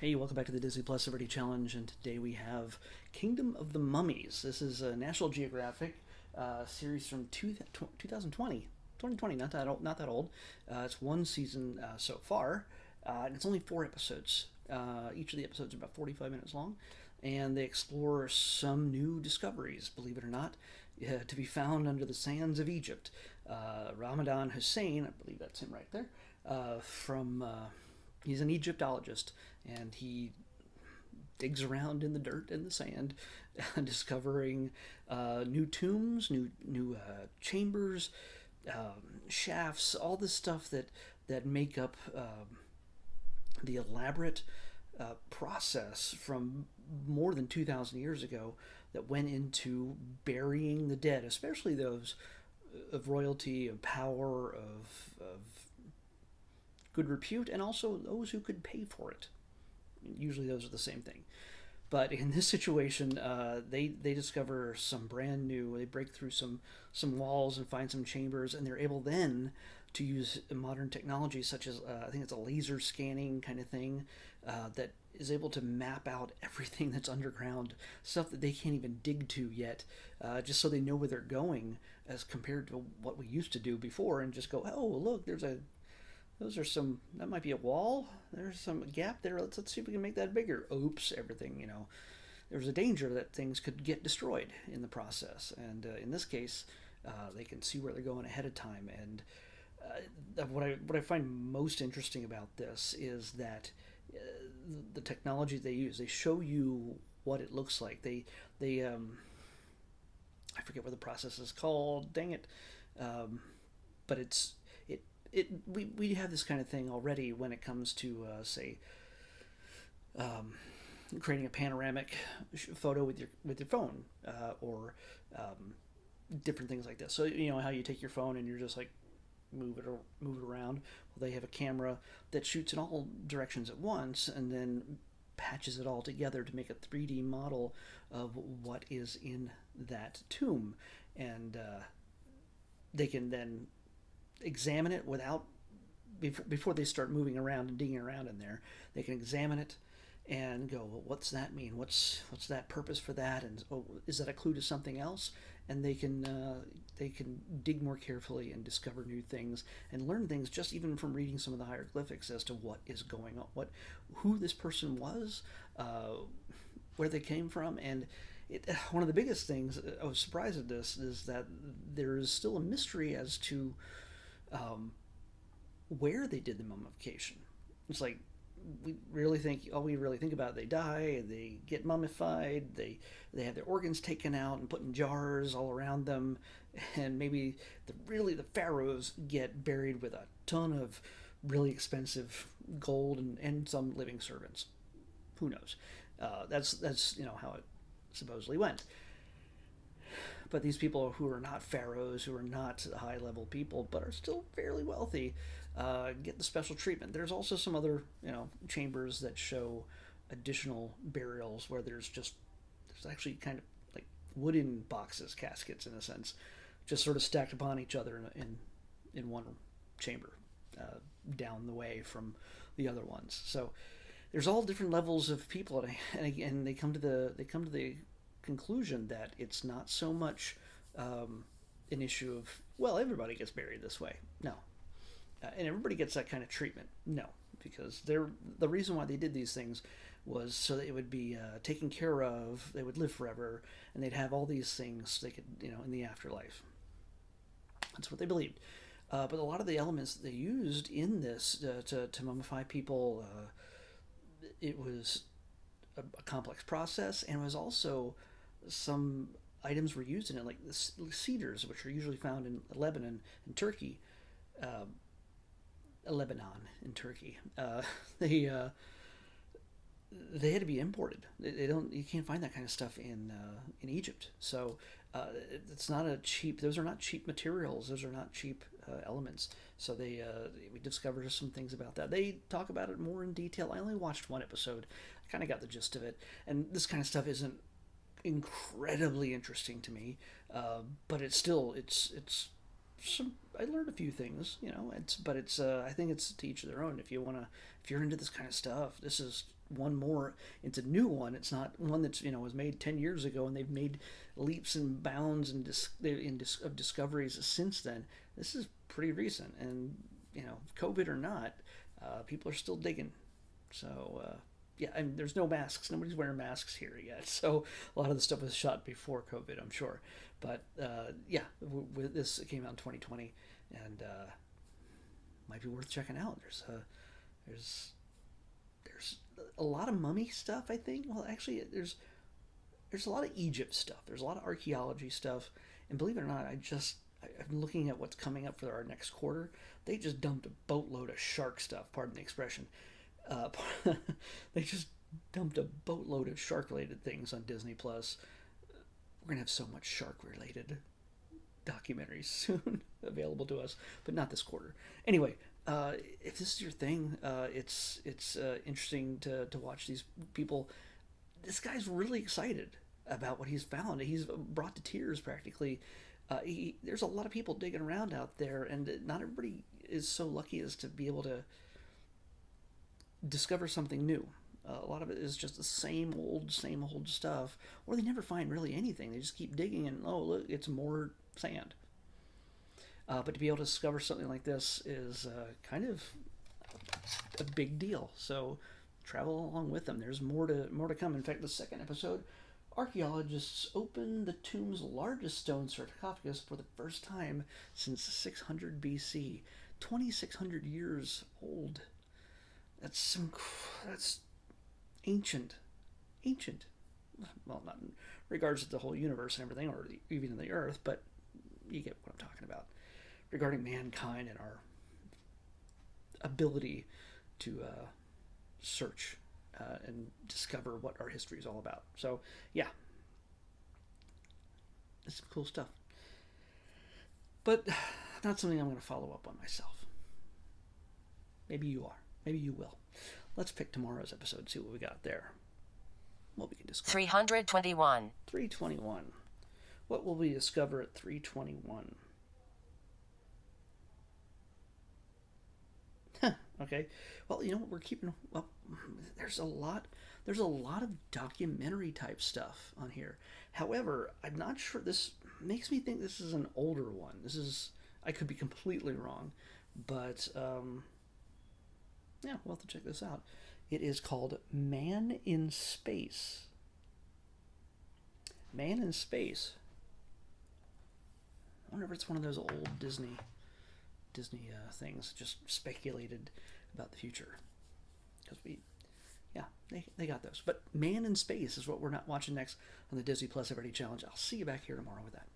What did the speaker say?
Hey, welcome back to the Disney Plus Celebrity Challenge, and today we have Kingdom of the Mummies. This is a National Geographic series from 2020. 2020, not that old. It's one season so far, and it's only four episodes. Each of the episodes are about 45 minutes long, and they explore some new discoveries, believe it or not, to be found under the sands of Egypt. Ramadan Hussein, I believe that's him right there, from he's an Egyptologist, and he digs around in the dirt and the sand, discovering new tombs, new chambers, shafts, all this stuff that make up the elaborate process from more than 2,000 years ago that went into burying the dead, especially those of royalty, of power, of good repute, and also those who could pay for it. Usually those are the same thing. But in this situation, they discover some brand new. They break through some walls and find some chambers, and they're able then to use modern technology such as I think it's a laser scanning kind of thing that is able to map out everything that's underground, stuff that they can't even dig to yet, just so they know where they're going as compared to what we used to do before, and just go, oh look, that might be a wall. There's some gap there. Let's see if we can make that bigger. Oops, everything, there's a danger that things could get destroyed in the process. And in this case, they can see where they're going ahead of time. And what I find most interesting about this is that the technology they use, they show you what it looks like. They I forget what the process is called. Dang it. But we have this kind of thing already when it comes to say creating a panoramic photo with your phone or different things like this. So you know how you take your phone and you're just like move it around. Well, they have a camera that shoots in all directions at once and then patches it all together to make a 3D model of what is in that tomb, and they can then examine it without before they start moving around and digging around in there. They can examine it and go, well, what's that mean? What's that purpose for that? And is that a clue to something else? And they can dig more carefully and discover new things and learn things just even from reading some of the hieroglyphics as to what is going on, who this person was, where they came from, and one of the biggest things I was surprised at this is that there is still a mystery as to where they did the mummification. It's like we really think about, they die, they get mummified, they have their organs taken out and put in jars all around them, and maybe the pharaohs get buried with a ton of really expensive gold and some living servants. Who knows? That's how it supposedly went. But these people who are not pharaohs, who are not high level people, but are still fairly wealthy, get the special treatment. There's also some other chambers that show additional burials where there's actually kind of like wooden boxes, caskets in a sense, just sort of stacked upon each other in one chamber, down the way from the other ones. So there's all different levels of people, and again they come to the conclusion that it's not so much an issue of, well, everybody gets buried this way. No. And everybody gets that kind of treatment. No. Because the reason why they did these things was so that it would be taken care of, they would live forever, and they'd have all these things they could, in the afterlife. That's what they believed. But a lot of the elements that they used in this to mummify people, it was a complex process, and it was also some items were used in it, like the cedars, which are usually found in Lebanon and Turkey. Lebanon in Turkey. They had to be imported. You can't find that kind of stuff in Egypt. So it's not a cheap. Those are not cheap materials. Those are not cheap elements. So we discovered some things about that. They talk about it more in detail. I only watched one episode. I kind of got the gist of it. And this kind of stuff isn't incredibly interesting to me, but it's I learned a few things, I think it's to each their own. If you're into this kind of stuff, this is one more. It's a new one. It's not one that's was made 10 years ago, and they've made leaps and bounds and of discoveries since then. This is pretty recent, and COVID or not, people are still digging. So yeah, I mean, there's no masks. Nobody's wearing masks here yet. So a lot of the stuff was shot before COVID, I'm sure. But yeah, this came out in 2020, and might be worth checking out. There's a lot of mummy stuff, I think. Well, actually, there's a lot of Egypt stuff. There's a lot of archaeology stuff, and believe it or not, I'm looking at what's coming up for our next quarter. They just dumped a boatload of shark stuff. Pardon the expression. Uh, they just dumped a boatload of shark-related things on Disney Plus. We're gonna have so much shark-related documentaries soon available to us, but not this quarter. Anyway, if this is your thing, it's interesting to watch these people. This guy's really excited about what he's found. He's brought to tears practically. There's a lot of people digging around out there, and not everybody is so lucky as to be able to discover something new. A lot of it is just the same old stuff, or they never find really anything. They just keep digging, and oh look, it's more sand. But to be able to discover something like this is kind of a big deal. So travel along with them. There's more to come. In fact, the second episode, archaeologists open the tomb's largest stone sarcophagus for the first time since 600 BC, 2,600 years old. That's ancient. Well, not in regards to the whole universe and everything, or even the Earth, but you get what I'm talking about regarding mankind and our ability to search and discover what our history is all about. So, yeah, it's some cool stuff, but not something I'm going to follow up on myself. Maybe you are. Maybe you will. Let's pick tomorrow's episode, see what we got there. What we can discover. 321. 321. What will we discover at 321? Okay. Well, we're keeping. Well, there's a lot of documentary type stuff on here. However, I'm not sure. This makes me think this is an older one. I could be completely wrong, but yeah, we'll have to check this out. It is called Man in Space. Man in Space. I wonder if it's one of those old Disney things, just speculated about the future. Because they got those. But Man in Space is what we're not watching next on the Disney Plus Everyday Challenge. I'll see you back here tomorrow with that.